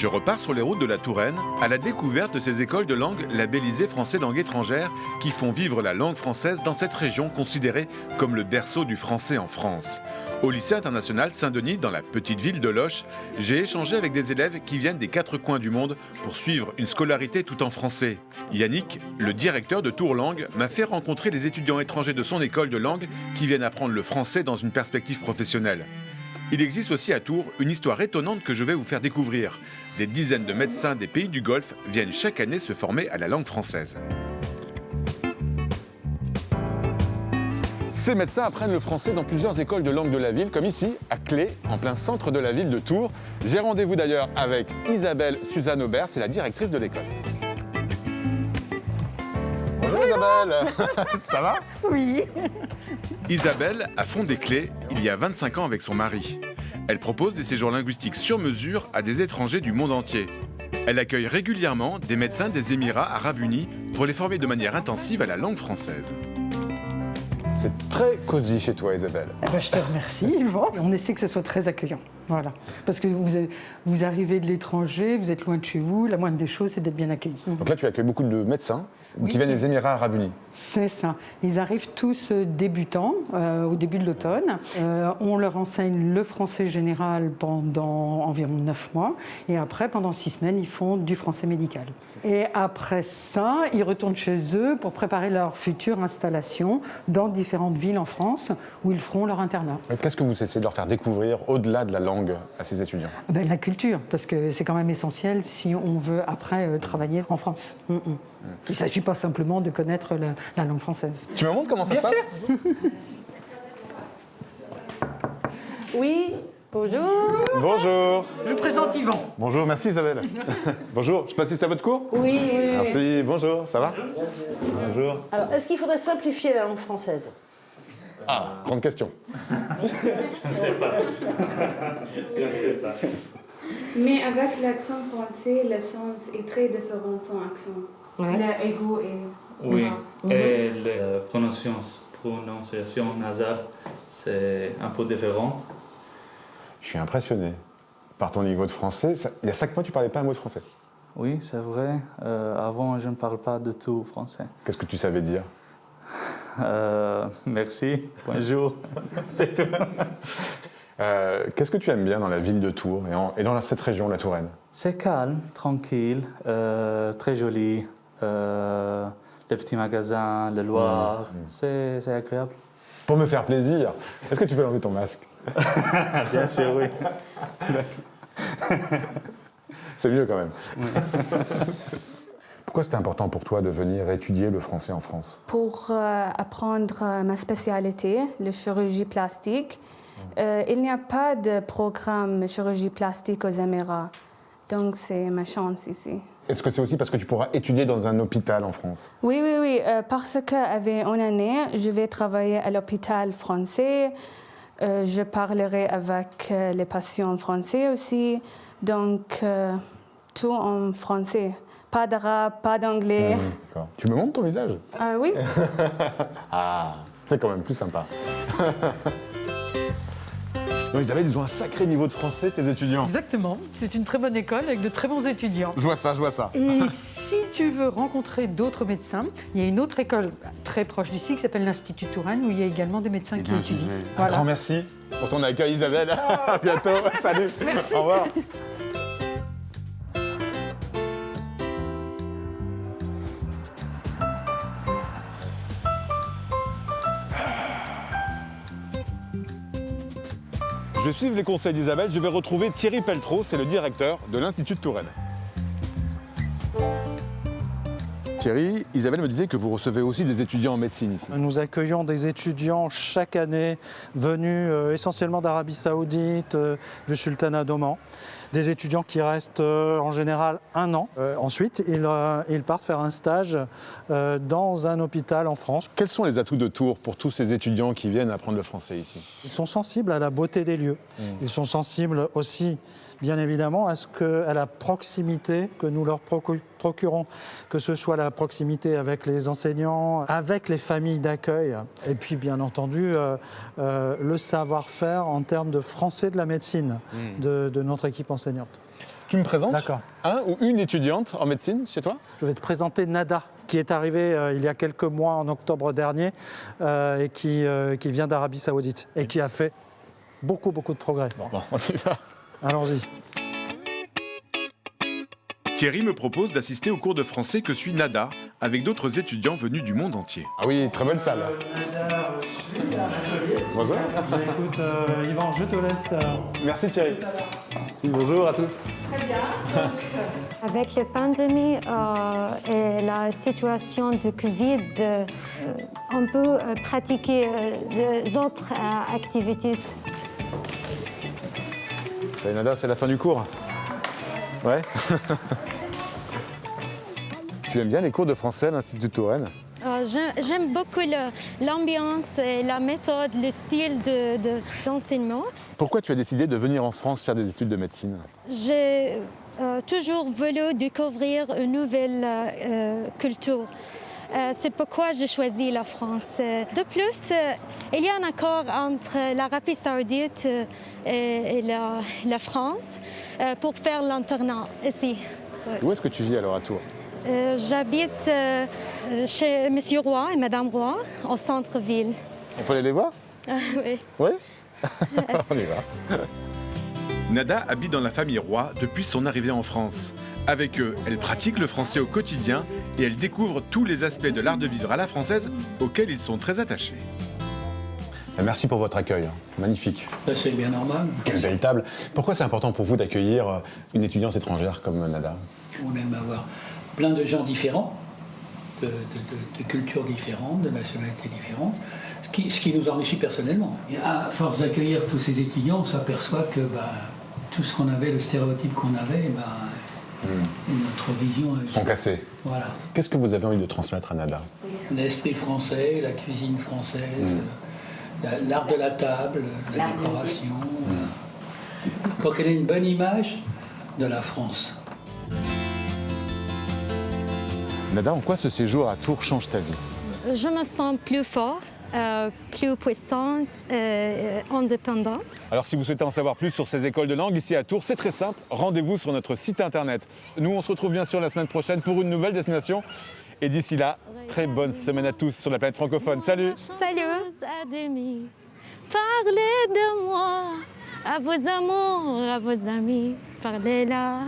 Je repars sur les routes de la Touraine à la découverte de ces écoles de langue labellisées français langue étrangère qui font vivre la langue française dans cette région considérée comme le berceau du français en France. Au lycée international Saint-Denis, dans la petite ville de Loches, j'ai échangé avec des élèves qui viennent des quatre coins du monde pour suivre une scolarité tout en français. Yannick, le directeur de Tours Langue, m'a fait rencontrer les étudiants étrangers de son école de langue qui viennent apprendre le français dans une perspective professionnelle. Il existe aussi à Tours une histoire étonnante que je vais vous faire découvrir. Des dizaines de médecins des pays du Golfe viennent chaque année se former à la langue française. Ces médecins apprennent le français dans plusieurs écoles de langue de la ville, comme ici, à Clé, en plein centre de la ville de Tours. J'ai rendez-vous d'ailleurs avec Isabelle Suzanne Aubert, c'est la directrice de l'école. Bonjour Isabelle. Ça va? Oui. Isabelle a fondé Clé il y a 25 ans avec son mari. Elle propose des séjours linguistiques sur mesure à des étrangers du monde entier. Elle accueille régulièrement des médecins des Émirats arabes unis pour les former de manière intensive à la langue française. C'est très cosy chez toi, Isabelle. Eh ben, je te remercie, Yvan. On essaie que ce soit très accueillant. Voilà. Parce que vous arrivez de l'étranger, vous êtes loin de chez vous, la moindre des choses, c'est d'être bien accueilli. Donc là, tu accueilles beaucoup de médecins qui viennent des Émirats arabes unis. C'est ça. Ils arrivent tous débutants au début de l'automne. On leur enseigne le français général pendant environ 9 mois. Et après, pendant 6 semaines, ils font du français médical. Et après ça, ils retournent chez eux pour préparer leur future installation dans différentes villes en France où ils feront leur internat. Qu'est-ce que vous essayez de leur faire découvrir au-delà de la langue à ces étudiants? La culture, parce que c'est quand même essentiel si on veut après travailler en France. Il ne s'agit pas simplement de connaître la langue française. Tu me montres comment ça se passe? Bien sûr. Oui, bonjour. Bonjour. Je vous présente Yvan. Bonjour, merci Isabelle. Bonjour, je peux assister à votre cours? Oui. Merci, bonjour, ça va? Bonjour. Alors, est-ce qu'il faudrait simplifier la langue française? Ah, grande question. Je ne sais pas. Mais avec l'accent français, le sens est très différent de son accent. Ouais. L'ego est... Oui, et la prononciation nasale, c'est un peu différente. Je suis impressionné par ton niveau de français. Il y a 5 mois, tu ne parlais pas un mot de français. Oui, c'est vrai. Avant, je ne parle pas du tout français. Qu'est-ce que tu savais dire? Merci, bonjour, c'est tout. Qu'est-ce que tu aimes bien dans la ville de Tours et dans cette région, la Touraine? C'est calme, tranquille, très joli. Les petits magasins, le Loire, c'est agréable. Pour me faire plaisir, est-ce que tu peux enlever ton masque? Bien sûr, oui. C'est mieux quand même. Pourquoi c'était important pour toi de venir étudier le français en France? Pour apprendre ma spécialité, la chirurgie plastique, il n'y a pas de programme chirurgie plastique aux Émirats. Donc c'est ma chance ici. Est-ce que c'est aussi parce que tu pourras étudier dans un hôpital en France? Oui, parce qu'avec une année, je vais travailler à l'hôpital français. Je parlerai avec les patients français aussi. Donc, tout en français. Pas d'arabe, pas d'anglais. Tu me montres ton visage? Oui. Ah, c'est quand même plus sympa. Non, Isabelle, ils ont un sacré niveau de français, tes étudiants. Exactement. C'est une très bonne école avec de très bons étudiants. Je vois ça. Et si tu veux rencontrer d'autres médecins, il y a une autre école très proche d'ici qui s'appelle l'Institut Touraine où il y a également des médecins qui étudient. Un grand merci pour ton accueil, Isabelle. À bientôt. Salut. Merci. Au revoir. Je vais suivre les conseils d'Isabelle. Je vais retrouver Thierry Pelletreau, c'est le directeur de l'Institut de Touraine. Thierry, Isabelle me disait que vous recevez aussi des étudiants en médecine ici. Nous accueillons des étudiants chaque année venus essentiellement d'Arabie Saoudite, du Sultanat d'Oman. Des étudiants qui restent en général 1 an. Ensuite, ils partent faire un stage dans un hôpital en France. Quels sont les atouts de Tours pour tous ces étudiants qui viennent apprendre le français ici? Ils sont sensibles à la beauté des lieux. Ils sont sensibles aussi, bien évidemment, à la proximité que nous leur procurons, que ce soit la proximité avec les enseignants, avec les familles d'accueil, et puis bien entendu le savoir-faire en termes de français de la médecine de notre équipe enseignante. Tu me présentes D'accord. un ou une étudiante en médecine chez toi? Je vais te présenter Nada, qui est arrivée il y a quelques mois, en octobre dernier, et qui vient d'Arabie Saoudite et qui a fait beaucoup de progrès. Bon, on y va. Allons-y. Thierry me propose d'assister au cours de français que suit Nada, avec d'autres étudiants venus du monde entier. Ah oui, très belle salle. Nada suit l'atelier. Bonjour. Écoute, Yvan, je te laisse. Merci Thierry. Bonjour à tous. Avec la pandémie et la situation de Covid, on peut pratiquer des autres activités. Ça y est, Nada, c'est la fin du cours. Ouais. Tu aimes bien les cours de français à l'Institut Touraine? J'aime beaucoup l'ambiance, la méthode, le style d'enseignement. Pourquoi tu as décidé de venir en France faire des études de médecine? J'ai toujours voulu découvrir une nouvelle culture. C'est pourquoi j'ai choisi la France. De plus, il y a un accord entre l'Arabie Saoudite et la France pour faire l'internat ici. Où est-ce que tu vis alors à Tours? J'habite chez Monsieur Roy et Madame Roy, au centre-ville. On peut aller les voir? Oui. Oui. On y va. Nada habite dans la famille Roy depuis son arrivée en France. Avec eux, elle pratique le français au quotidien et elle découvre tous les aspects de l'art de vivre à la française auxquels ils sont très attachés. Merci pour votre accueil. Magnifique. C'est bien normal. Quelle belle table. Pourquoi c'est important pour vous d'accueillir une étudiante étrangère comme Nada? On aime avoir plein de gens différents, de cultures différentes, de nationalités différentes, ce qui nous enrichit personnellement. Et à force d'accueillir tous ces étudiants, on s'aperçoit que tout ce qu'on avait, le stéréotype qu'on avait, notre vision... Sont cassés. Voilà. Qu'est-ce que vous avez envie de transmettre à Nada? L'esprit français, la cuisine française, l'art de la table, la décoration, pour qu'elle ait une bonne image de la France. Nada, en quoi ce séjour à Tours change ta vie? Je me sens plus forte, plus puissante, indépendante. Alors si vous souhaitez en savoir plus sur ces écoles de langue ici à Tours, c'est très simple, rendez-vous sur notre site internet. Nous, on se retrouve bien sûr la semaine prochaine pour une nouvelle destination. Et d'ici là, très bonne semaine à tous sur la planète francophone. Salut! Salut! Parlez de moi à vos amours, à vos amis, parlez-là.